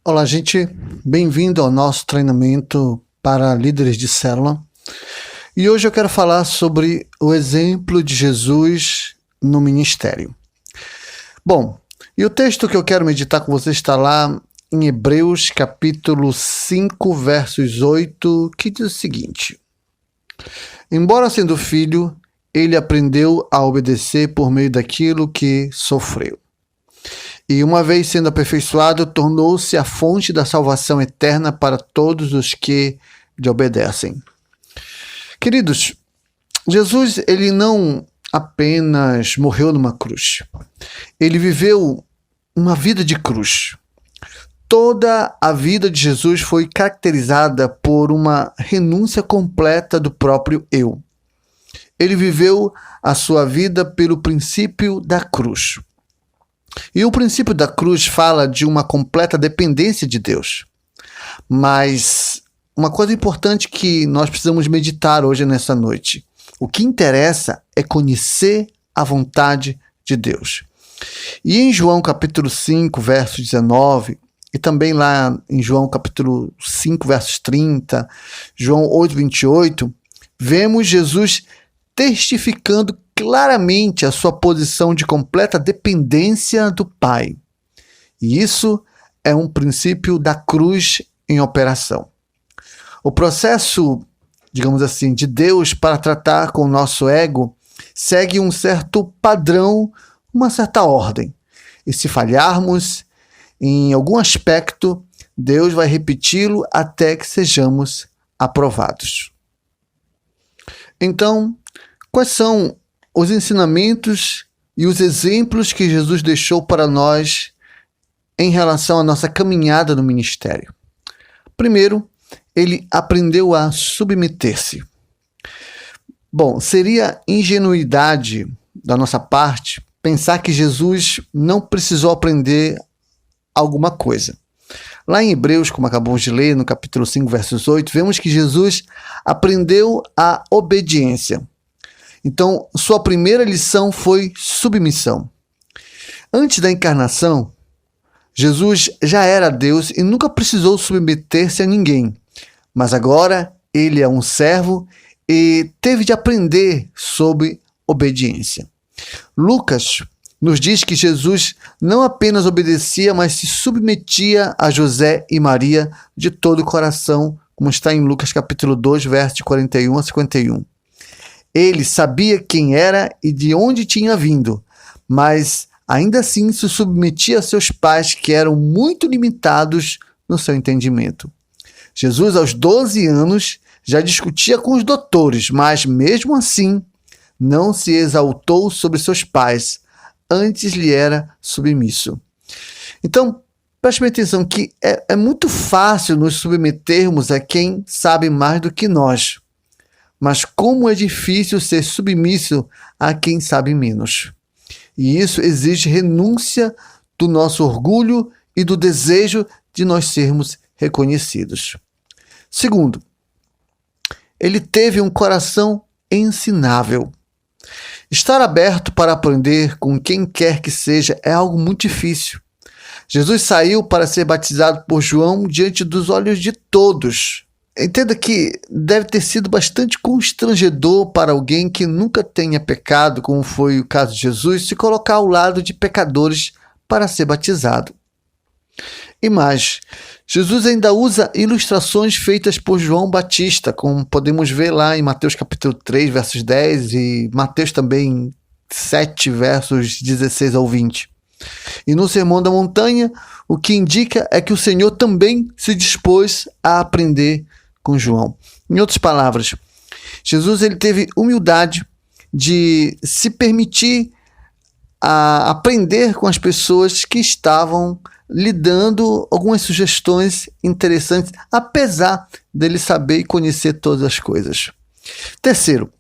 Olá, gente. Bem-vindo ao nosso treinamento para líderes de célula. E hoje eu quero falar sobre o exemplo de Jesus no ministério. Bom, e o texto que eu quero meditar com você está lá em Hebreus, capítulo 5, versos 8, que diz o seguinte: Embora sendo filho, ele aprendeu a obedecer por meio daquilo que sofreu. E uma vez sendo aperfeiçoado, tornou-se a fonte da salvação eterna para todos os que lhe obedecem. Queridos, Jesus, ele não apenas morreu numa cruz. Ele viveu uma vida de cruz. Toda a vida de Jesus foi caracterizada por uma renúncia completa do próprio eu. Ele viveu a sua vida pelo princípio da cruz. E o princípio da cruz fala de uma completa dependência de Deus. Mas uma coisa importante que nós precisamos meditar hoje nessa noite. O que interessa é conhecer a vontade de Deus. E em João capítulo 5, verso 19, e também lá em João capítulo 5, versos 30, João 8, 28, vemos Jesus testificando claramente a sua posição de completa dependência do Pai. E isso é um princípio da cruz em operação. O processo, digamos assim, de Deus para tratar com o nosso ego segue um certo padrão, uma certa ordem. E se falharmos em algum aspecto, Deus vai repeti-lo até que sejamos aprovados. Então, quais são os ensinamentos e os exemplos que Jesus deixou para nós em relação à nossa caminhada no ministério? Primeiro, ele aprendeu a submeter-se. Bom, seria ingenuidade da nossa parte pensar que Jesus não precisou aprender alguma coisa. Lá em Hebreus, como acabamos de ler, no capítulo 5, versos 8, vemos que Jesus aprendeu a obediência. Então, sua primeira lição foi submissão. Antes da encarnação, Jesus já era Deus e nunca precisou submeter-se a ninguém. Mas agora, ele é um servo e teve de aprender sobre obediência. Lucas nos diz que Jesus não apenas obedecia, mas se submetia a José e Maria de todo o coração, como está em Lucas capítulo 2, versos de 41 a 51. Ele sabia quem era e de onde tinha vindo, mas ainda assim se submetia a seus pais, que eram muito limitados no seu entendimento. Jesus, aos 12 anos, já discutia com os doutores, mas mesmo assim não se exaltou sobre seus pais, antes lhe era submisso. Então, preste atenção que é muito fácil nos submetermos a quem sabe mais do que nós. Mas como é difícil ser submisso a quem sabe menos. E isso exige renúncia do nosso orgulho e do desejo de nós sermos reconhecidos. Segundo, ele teve um coração ensinável. Estar aberto para aprender com quem quer que seja é algo muito difícil. Jesus saiu para ser batizado por João diante dos olhos de todos. Entenda que deve ter sido bastante constrangedor para alguém que nunca tenha pecado, como foi o caso de Jesus, se colocar ao lado de pecadores para ser batizado. E mais, Jesus ainda usa ilustrações feitas por João Batista, como podemos ver lá em Mateus capítulo 3, versos 10 e Mateus também 7, versos 16 ao 20. E no Sermão da Montanha, o que indica é que o Senhor também se dispôs a aprender com João. Em outras palavras, Jesus ele teve humildade de se permitir aprender com as pessoas que estavam lhe dando algumas sugestões interessantes, apesar dele saber e conhecer todas as coisas. Terceiro,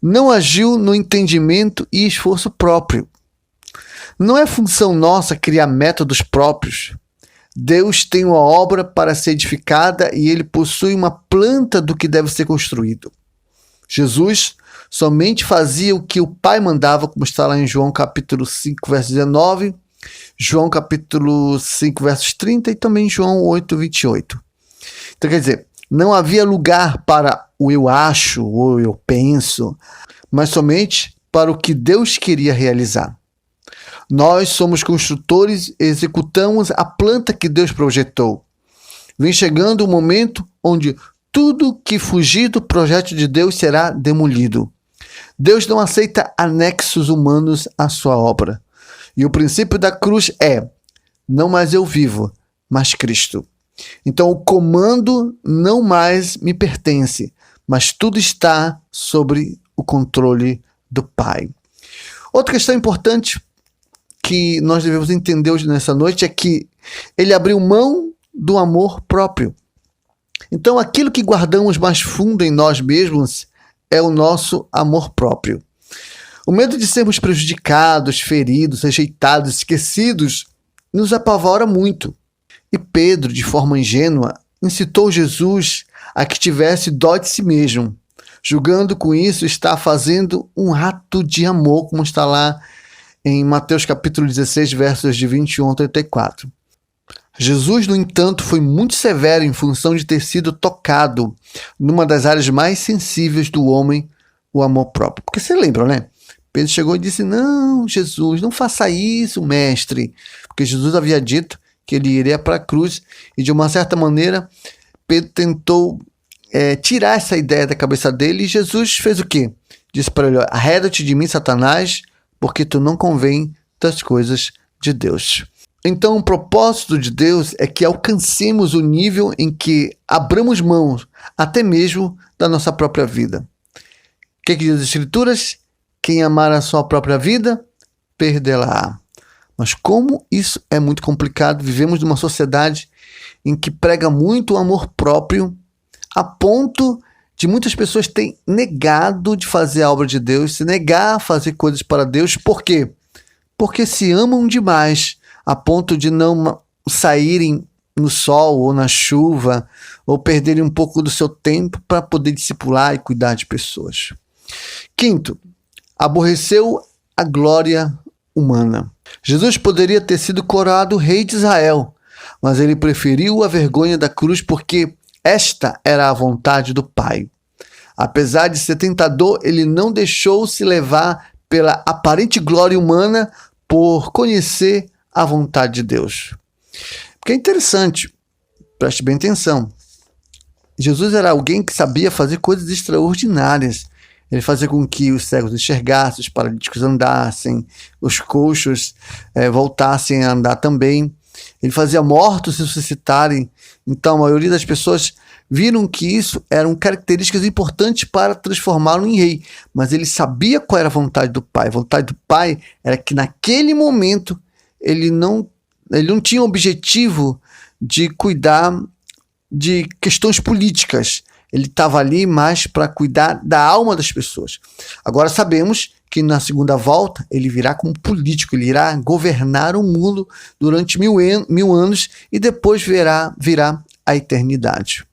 não agiu no entendimento e esforço próprio. Não é função nossa criar métodos próprios. Deus tem uma obra para ser edificada e ele possui uma planta do que deve ser construído. Jesus somente fazia o que o Pai mandava, como está lá em João capítulo 5, verso 19, João capítulo 5, versos 30 e também João 8, 28. Então, quer dizer, não havia lugar para o eu acho ou eu penso, mas somente para o que Deus queria realizar. Nós somos construtores e executamos a planta que Deus projetou. Vem chegando o momento onde tudo que fugir do projeto de Deus será demolido. Deus não aceita anexos humanos à sua obra. E o princípio da cruz é: não mais eu vivo, mas Cristo. Então o comando não mais me pertence, mas tudo está sobre o controle do Pai. Outra questão importante que nós devemos entender hoje nessa noite é que ele abriu mão do amor próprio. Então aquilo que guardamos mais fundo em nós mesmos é o nosso amor próprio. O medo de sermos prejudicados, feridos, rejeitados, esquecidos nos apavora muito. E Pedro, de forma ingênua, incitou Jesus a que tivesse dó de si mesmo, julgando com isso estar fazendo um ato de amor, como está lá em Mateus capítulo 16, versos de 21 a 34. Jesus, no entanto, foi muito severo em função de ter sido tocado numa das áreas mais sensíveis do homem, o amor próprio. Porque você lembra, né? Pedro chegou e disse: não, Jesus, não faça isso, mestre. Porque Jesus havia dito que ele iria para a cruz e, de uma certa maneira, Pedro tentou tirar essa ideia da cabeça dele, e Jesus fez o quê? Disse para ele: arreda-te de mim, Satanás, porque tu não convém das coisas de Deus. Então, o propósito de Deus é que alcancemos o nível em que abramos mão até mesmo da nossa própria vida. O que diz as Escrituras? Quem amar a sua própria vida, perdê-la-á. Mas como isso é muito complicado, vivemos numa sociedade em que prega muito o amor próprio, a ponto de muitas pessoas terem negado de fazer a obra de Deus, se negar a fazer coisas para Deus. Por quê? Porque se amam demais, a ponto de não saírem no sol ou na chuva, ou perderem um pouco do seu tempo para poder discipular e cuidar de pessoas. Quinto, aborreceu a glória humana. Jesus poderia ter sido coroado rei de Israel, mas ele preferiu a vergonha da cruz porque esta era a vontade do Pai. Apesar de ser tentador, ele não deixou-se levar pela aparente glória humana por conhecer a vontade de Deus. Porque é interessante, preste bem atenção. Jesus era alguém que sabia fazer coisas extraordinárias. Ele fazia com que os cegos enxergassem, os paralíticos andassem, os coxos voltassem a andar também. Ele fazia mortos ressuscitarem. Então a maioria das pessoas viram que isso eram características importantes para transformá-lo em rei. Mas ele sabia qual era a vontade do Pai. A vontade do Pai era que naquele momento ele não tinha o objetivo de cuidar de questões políticas. Ele estava ali mais para cuidar da alma das pessoas. Agora sabemos que na segunda volta ele virá como político, ele irá governar o mundo durante mil anos e depois virá a eternidade.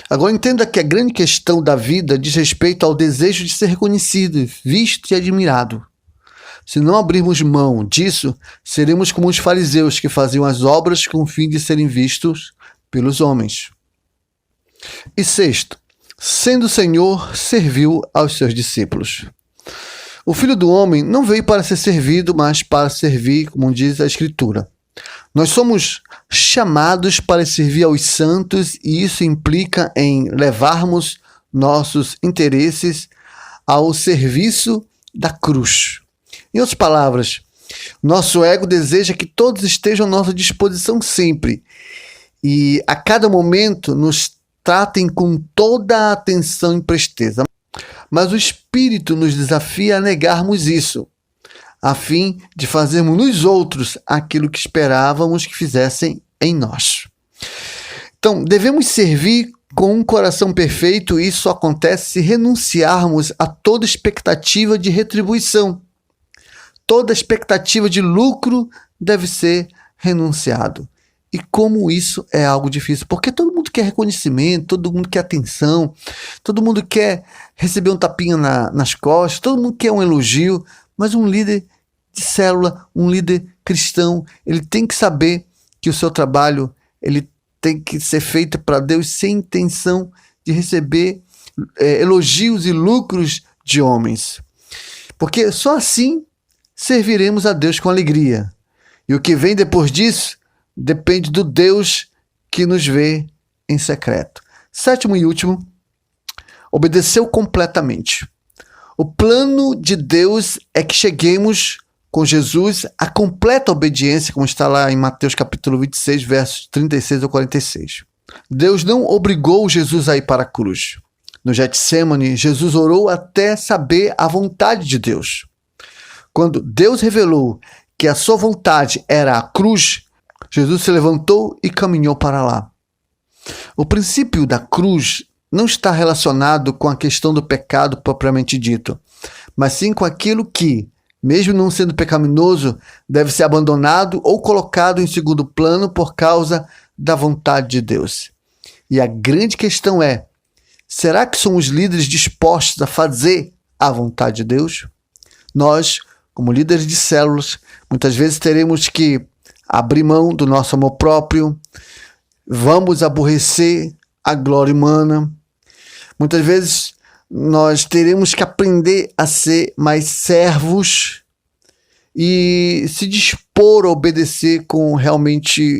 Agora entenda que a grande questão da vida diz respeito ao desejo de ser reconhecido, visto e admirado. Se não abrirmos mão disso, seremos como os fariseus que faziam as obras com o fim de serem vistos pelos homens. E sexto, sendo o Senhor, serviu aos seus discípulos. O Filho do Homem não veio para ser servido, mas para servir, como diz a Escritura. Nós somos chamados para servir aos santos, e isso implica em levarmos nossos interesses ao serviço da cruz. Em outras palavras, nosso ego deseja que todos estejam à nossa disposição sempre, e a cada momento nos tratem com toda a atenção e presteza. Mas o Espírito nos desafia a negarmos isso, a fim de fazermos nos outros aquilo que esperávamos que fizessem em nós. Então, devemos servir com um coração perfeito, e isso acontece se renunciarmos a toda expectativa de retribuição. Toda expectativa de lucro deve ser renunciado. E como isso é algo difícil, porque todo mundo quer reconhecimento, todo mundo quer atenção, todo mundo quer receber um tapinha nas costas, todo mundo quer um elogio, mas um líder de célula, um líder cristão, ele tem que saber que o seu trabalho ele tem que ser feito para Deus sem intenção de receber elogios e lucros de homens. Porque só assim serviremos a Deus com alegria. E o que vem depois disso depende do Deus que nos vê em secreto. Sétimo e último, obedeceu completamente. O plano de Deus é que cheguemos com Jesus à completa obediência, como está lá em Mateus capítulo 26, versos 36 ao 46. Deus não obrigou Jesus a ir para a cruz. No Getsemane, Jesus orou até saber a vontade de Deus. Quando Deus revelou que a sua vontade era a cruz, Jesus se levantou e caminhou para lá. O princípio da cruz não está relacionado com a questão do pecado propriamente dito, mas sim com aquilo que, mesmo não sendo pecaminoso, deve ser abandonado ou colocado em segundo plano por causa da vontade de Deus. E a grande questão é, será que somos líderes dispostos a fazer a vontade de Deus? Nós, como líderes de células, muitas vezes teremos que abrir mão do nosso amor próprio, vamos aborrecer a glória humana. Muitas vezes nós teremos que aprender a ser mais servos e se dispor a obedecer com realmente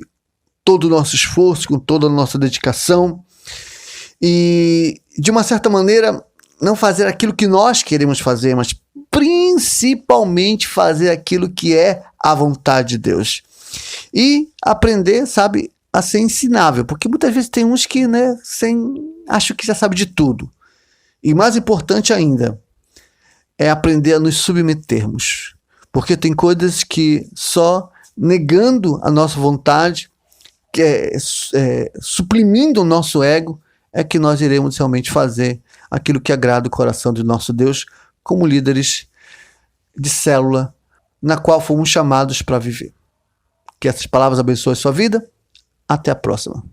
todo o nosso esforço, com toda a nossa dedicação. E, de uma certa maneira, não fazer aquilo que nós queremos fazer, mas principalmente fazer aquilo que é a vontade de Deus. E aprender, sabe, a ser ensinável, porque muitas vezes tem uns que, acham que já sabe de tudo. E mais importante ainda, é aprender a nos submetermos. Porque tem coisas que só negando a nossa vontade, suprimindo o nosso ego, é que nós iremos realmente fazer aquilo que agrada o coração de nosso Deus, como líderes de célula, na qual fomos chamados para viver. Que essas palavras abençoem a sua vida. Até a próxima.